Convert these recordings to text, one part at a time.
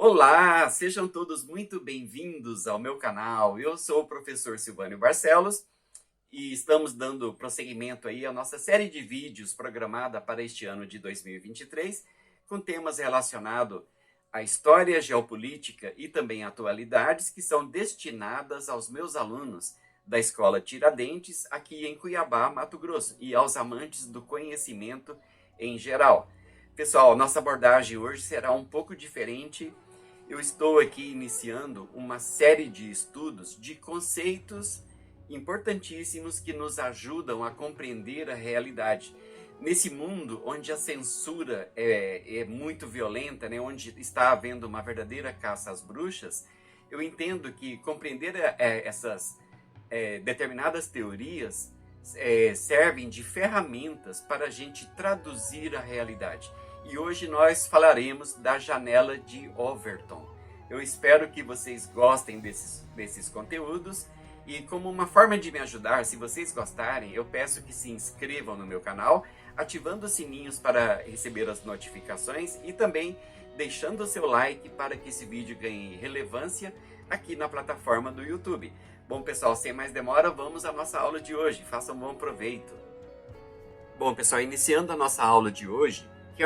Olá, sejam todos muito bem-vindos ao meu canal. Eu sou o professor Silvânio Barcelos e estamos dando prosseguimento aí à nossa série de vídeos programada para este ano de 2023, com temas relacionados à história, geopolítica e também atualidades que são destinadas aos meus alunos da Escola Tiradentes, aqui em Cuiabá, Mato Grosso, e aos amantes do conhecimento em geral. Pessoal, nossa abordagem hoje será um pouco diferente. Eu estou aqui iniciando uma série de estudos de conceitos importantíssimos que nos ajudam a compreender a realidade. Nesse mundo onde a censura é muito violenta, né, onde está havendo uma verdadeira caça às bruxas, eu entendo que compreender essas determinadas teorias servem de ferramentas para a gente traduzir a realidade. E hoje nós falaremos da janela de Overton. Eu espero que vocês gostem desses conteúdos e, como uma forma de me ajudar, se vocês gostarem, eu peço que se inscrevam no meu canal, ativando os sininhos para receber as notificações e também deixando o seu like para que esse vídeo ganhe relevância aqui na plataforma do YouTube. Bom, pessoal, sem mais demora, vamos à nossa aula de hoje. Façam um bom proveito. Bom, pessoal, iniciando a nossa aula de hoje, que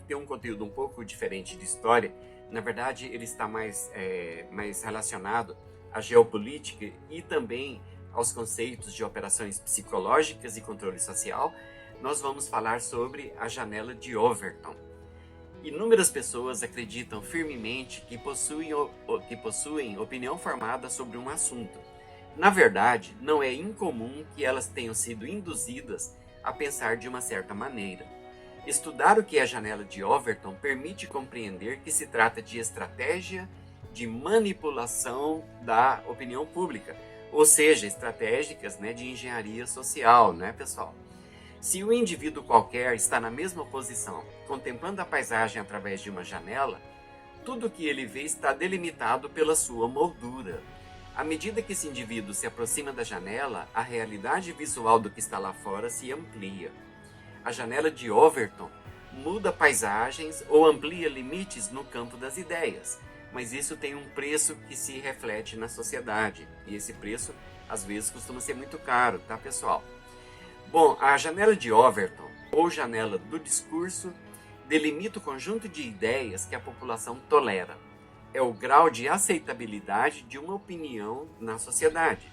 tem um conteúdo um pouco diferente de história. Na verdade, ele está mais relacionado à geopolítica e também aos conceitos de operações psicológicas e controle social. Nós vamos falar sobre a janela de Overton. Inúmeras pessoas acreditam firmemente que possuem opinião formada sobre um assunto. Na verdade, não é incomum que elas tenham sido induzidas a pensar de uma certa maneira. Estudar o que é a janela de Overton permite compreender que se trata de estratégia de manipulação da opinião pública, ou seja, estratégicas de engenharia social, né, pessoal? Se um indivíduo qualquer está na mesma posição, contemplando a paisagem através de uma janela, tudo o que ele vê está delimitado pela sua moldura. À medida que esse indivíduo se aproxima da janela, a realidade visual do que está lá fora se amplia. A janela de Overton muda paisagens ou amplia limites no campo das ideias, mas isso tem um preço que se reflete na sociedade, e esse preço às vezes costuma ser muito caro, tá, pessoal? Bom, a janela de Overton, ou janela do discurso, delimita o conjunto de ideias que a população tolera. É o grau de aceitabilidade de uma opinião na sociedade.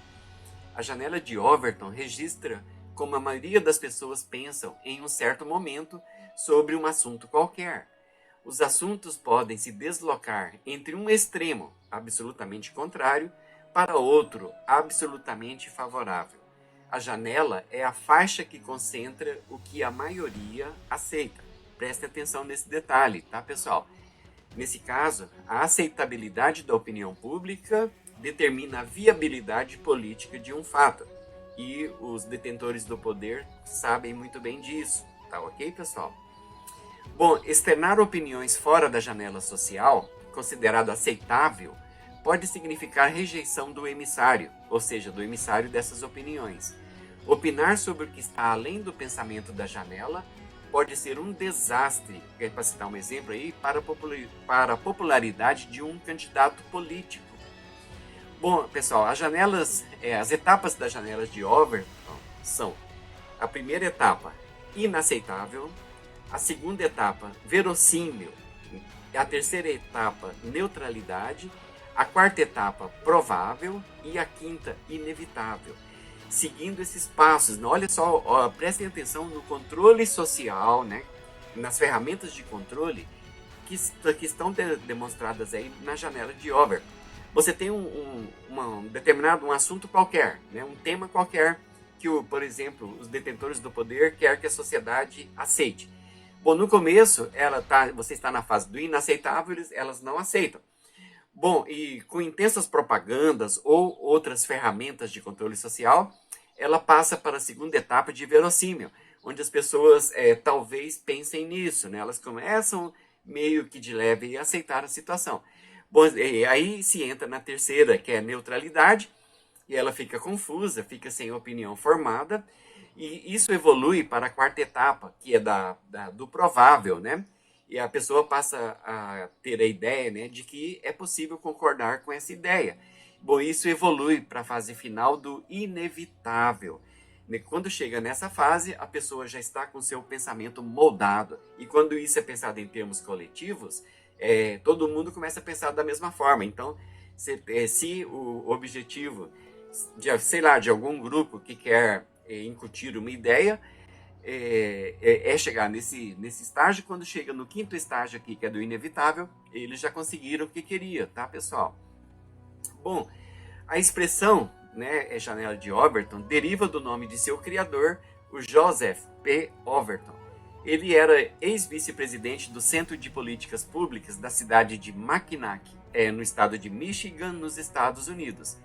A janela de Overton registra como a maioria das pessoas pensam em um certo momento sobre um assunto qualquer. Os assuntos podem se deslocar entre um extremo, absolutamente contrário, para outro, absolutamente favorável. A janela é a faixa que concentra o que a maioria aceita. Prestem atenção nesse detalhe, tá, pessoal? Nesse caso, a aceitabilidade da opinião pública determina a viabilidade política de um fato. E os detentores do poder sabem muito bem disso, tá ok, pessoal? Bom, externar opiniões fora da janela social, considerado aceitável, pode significar rejeição do emissário, ou seja, do emissário dessas opiniões. Opinar sobre o que está além do pensamento da janela pode ser um desastre, para citar um exemplo aí, para a popularidade de um candidato político. Bom, pessoal, as etapas das janelas de Overton são: a primeira etapa, inaceitável; a segunda etapa, verossímil; a terceira etapa, neutralidade; a quarta etapa, provável; e a quinta, inevitável. Seguindo esses passos, olha só, prestem atenção no controle social, né, nas ferramentas de controle que estão demonstradas aí na janela de Overton. Você tem um determinado assunto qualquer, né, um tema qualquer que, por exemplo, os detentores do poder querem que a sociedade aceite. Bom, no começo, você está na fase do inaceitável, elas não aceitam. Bom, e com intensas propagandas ou outras ferramentas de controle social, ela passa para a segunda etapa de verossímil, onde as pessoas talvez pensem nisso, né? Elas começam meio que de leve a aceitar a situação. Bom, aí se entra na terceira, que é a neutralidade, e ela fica confusa, fica sem opinião formada, e isso evolui para a quarta etapa, que é do provável, né? E a pessoa passa a ter a ideia, né, de que é possível concordar com essa ideia. Bom, isso evolui para a fase final do inevitável. Quando chega nessa fase, a pessoa já está com seu pensamento moldado. E quando isso é pensado em termos coletivos, todo mundo começa a pensar da mesma forma. Então, se o objetivo de, sei lá, de algum grupo que quer incutir uma ideia, chegar nesse estágio. Quando chega no quinto estágio aqui, que é do inevitável, eles já conseguiram o que queria, tá, pessoal? Bom, a expressão, né, janela de Overton, deriva do nome de seu criador, o Joseph P. Overton. Ele era ex-vice-presidente do Centro de Políticas Públicas da cidade de Mackinac, no estado de Michigan, nos Estados Unidos.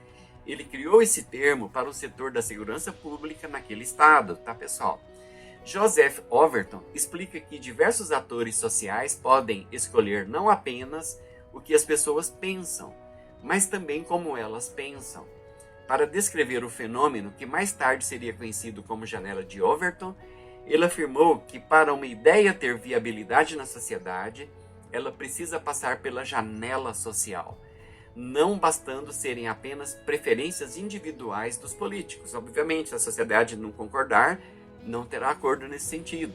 Ele criou esse termo para o setor da segurança pública naquele estado, tá, pessoal? Joseph Overton explica que diversos atores sociais podem escolher não apenas o que as pessoas pensam, mas também como elas pensam. Para descrever o fenômeno que mais tarde seria conhecido como janela de Overton, ele afirmou que para uma ideia ter viabilidade na sociedade, ela precisa passar pela janela social, não bastando serem apenas preferências individuais dos políticos. Obviamente, se a sociedade não concordar, não terá acordo nesse sentido.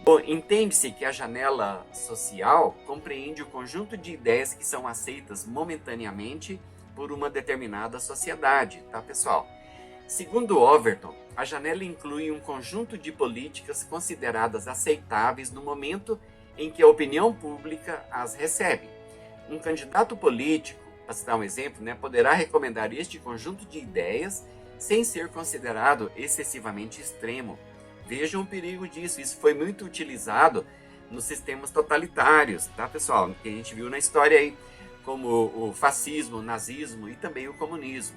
Bom, entende-se que a janela social compreende o conjunto de ideias que são aceitas momentaneamente por uma determinada sociedade, tá, pessoal? Segundo Overton, a janela inclui um conjunto de políticas consideradas aceitáveis no momento em que a opinião pública as recebe. Um candidato político, para citar um exemplo, né, poderá recomendar este conjunto de ideias sem ser considerado excessivamente extremo. Vejam o perigo disso. Isso foi muito utilizado nos sistemas totalitários, tá, pessoal? Que a gente viu na história aí, como o fascismo, o nazismo e também o comunismo.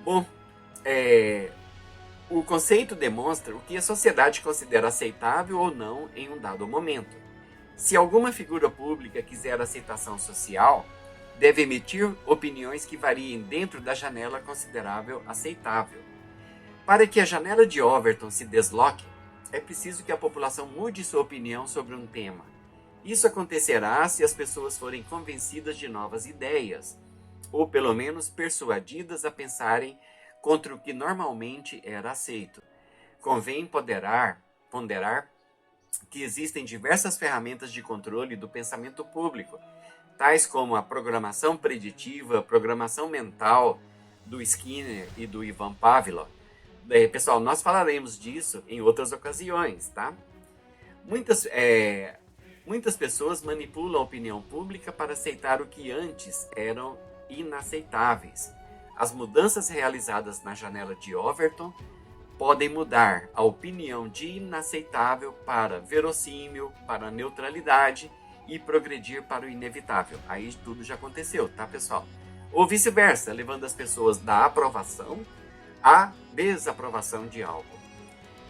Bom, o conceito demonstra o que a sociedade considera aceitável ou não em um dado momento. Se alguma figura pública quiser aceitação social, deve emitir opiniões que variem dentro da janela considerável aceitável. Para que a janela de Overton se desloque, é preciso que a população mude sua opinião sobre um tema. Isso acontecerá se as pessoas forem convencidas de novas ideias, ou pelo menos persuadidas a pensarem contra o que normalmente era aceito. Convém ponderar que existem diversas ferramentas de controle do pensamento público, tais como a programação preditiva, a programação mental do Skinner e do Ivan Pavlov. Pessoal, nós falaremos disso em outras ocasiões, tá? Muitas pessoas manipulam a opinião pública para aceitar o que antes eram inaceitáveis. As mudanças realizadas na janela de Overton podem mudar a opinião de inaceitável para verossímil, para neutralidade e progredir para o inevitável. Aí tudo já aconteceu, tá, pessoal? Ou vice-versa, levando as pessoas da aprovação à desaprovação de algo.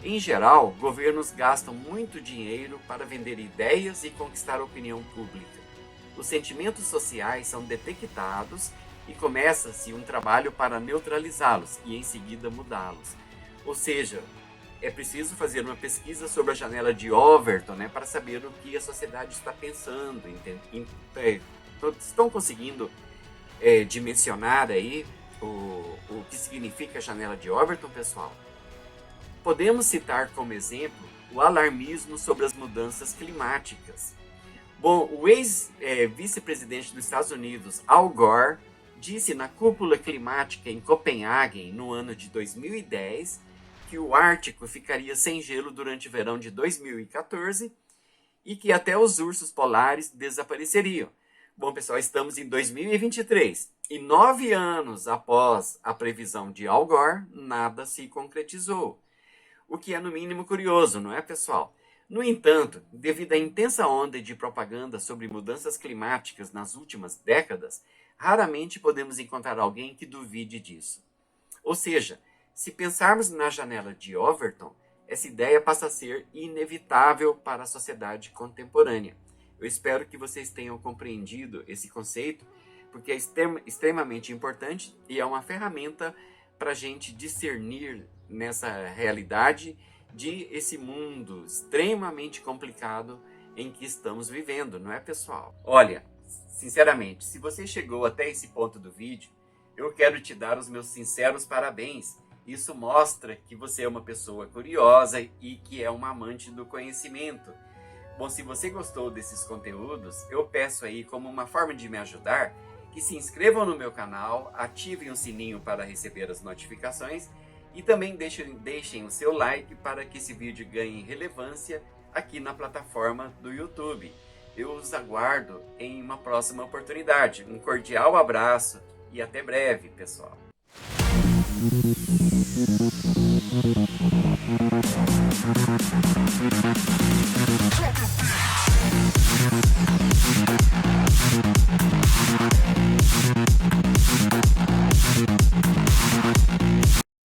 Em geral, governos gastam muito dinheiro para vender ideias e conquistar a opinião pública. Os sentimentos sociais são detectados e começa-se um trabalho para neutralizá-los e em seguida mudá-los. Ou seja, é preciso fazer uma pesquisa sobre a janela de Overton, né, para saber o que a sociedade está pensando. Estão conseguindo dimensionar aí o que significa a janela de Overton, pessoal? Podemos citar como exemplo o alarmismo sobre as mudanças climáticas. Bom, o ex-vice-presidente dos Estados Unidos, Al Gore, disse na cúpula climática em Copenhague, no ano de 2010, que o Ártico ficaria sem gelo durante o verão de 2014 e que até os ursos polares desapareceriam. Bom, pessoal, estamos em 2023 e 9 anos após a previsão de Al Gore, nada se concretizou. O que é no mínimo curioso, não é, pessoal? No entanto, devido à intensa onda de propaganda sobre mudanças climáticas nas últimas décadas, raramente podemos encontrar alguém que duvide disso. Ou seja, se pensarmos na janela de Overton, essa ideia passa a ser inevitável para a sociedade contemporânea. Eu espero que vocês tenham compreendido esse conceito, porque é extremamente importante e é uma ferramenta para a gente discernir nessa realidade de esse mundo extremamente complicado em que estamos vivendo, não é, pessoal? Olha, sinceramente, se você chegou até esse ponto do vídeo, eu quero te dar os meus sinceros parabéns. Isso mostra que você é uma pessoa curiosa e que é uma amante do conhecimento. Bom, se você gostou desses conteúdos, eu peço aí, como uma forma de me ajudar, que se inscrevam no meu canal, ativem o sininho para receber as notificações e também deixem o seu like para que esse vídeo ganhe relevância aqui na plataforma do YouTube. Eu os aguardo em uma próxima oportunidade. Um cordial abraço e até breve, pessoal.